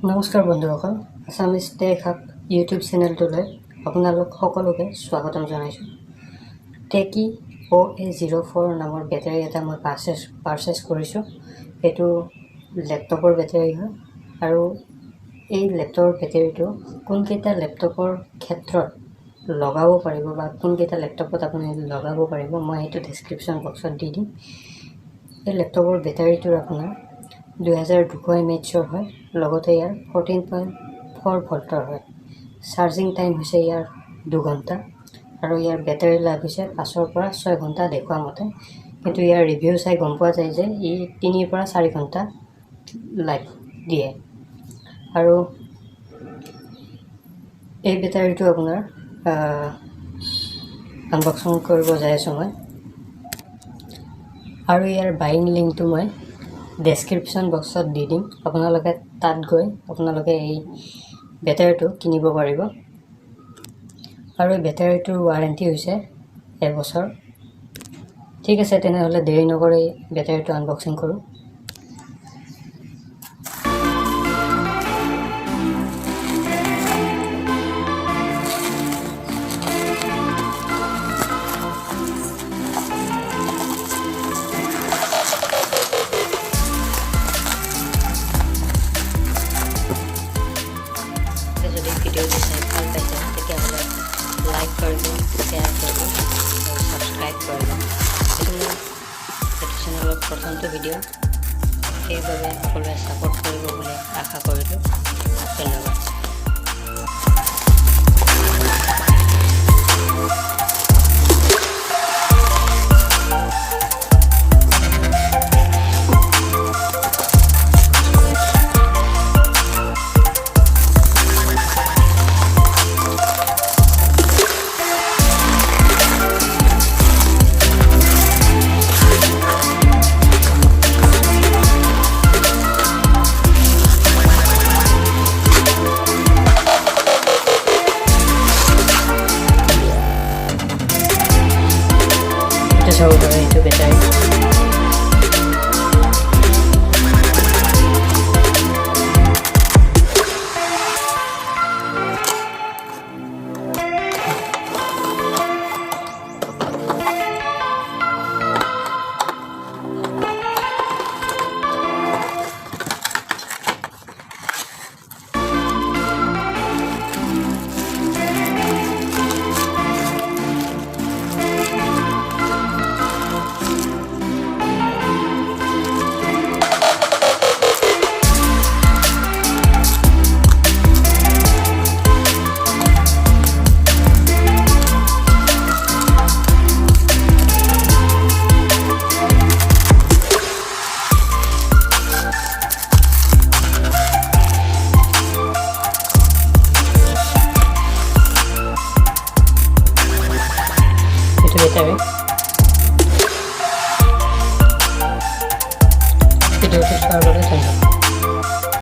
নমস্কাৰ বন্ধুসকল, Assamese tech hub YouTube চেনেলটোলৈ আপোনালোক সকলোকে স্বাগতম জনাইছোঁ। টেকি OA04 নামৰ বেটাৰী এটা মই পাৰ্চেছ কৰিছোঁ। এইটো লেপটপৰ বেটাৰী হয় আৰু এই লেপটপৰ বেটাৰীটো কোনকেইটা লেপটপৰ ক্ষেত্ৰত লগাব পাৰিব বা কোনকেইটা লেপটপত আপুনি লগাব পাৰিব মই সেইটো ডেছক্ৰিপশ্যন বক্সত দি দিম। এই লেপটপৰ বেটাৰীটোৰ আপোনাৰ 2200 mAh হয়, লগতে ইয়াৰ 14.4 ভল্টৰ হয়। চাৰ্জিং টাইম হৈছে ইয়াৰ 2 ঘণ্টা আৰু ইয়াৰ বেটাৰী লাইফ হৈছে 5 পৰা 6 ঘণ্টা দেখুওৱা মতে, কিন্তু ইয়াৰ ৰিভিউ চাই গম পোৱা যায় যে ই 3 পৰা 4 ঘণ্টা লাইফ দিয়ে। আৰু এই বেটাৰীটো আপোনাৰ আনবক্সিং কৰিব যাই আছোঁ মই, আৰু ইয়াৰ বাইং লিংকটো মই ডেছক্ৰিপশ্যন বক্সত দি দিম। আপোনালোকে তাত গৈ আপোনালোকে এই বেটাৰীটো কিনিব পাৰিব। আৰু এই বেটাৰীটোৰ ৱাৰেণ্টি হৈছে 1 বছৰ। ঠিক আছে, তেনেহ'লে দেৰি নকৰি বেটাৰীটো আনবক্সিং কৰোঁ। যদি ভিডিঅ'টো চাই ভাল পাইছে তেতিয়াহ'লে লাইক কৰিব, শ্বেয়াৰ কৰিব আৰু ছাবস্ক্ৰাইব কৰিব। এইটো চেনেলত প্ৰথমটো ভিডিঅ', সেইবাবে সকলোৱে ছাপোৰ্ট কৰিব বুলি আশা কৰিলোঁ। ধন্যবাদ। চাব পাৰে এইটো বেটাৰী। ভিডিঅ'টো চোৱাৰ বাবে ধন্যবাদ।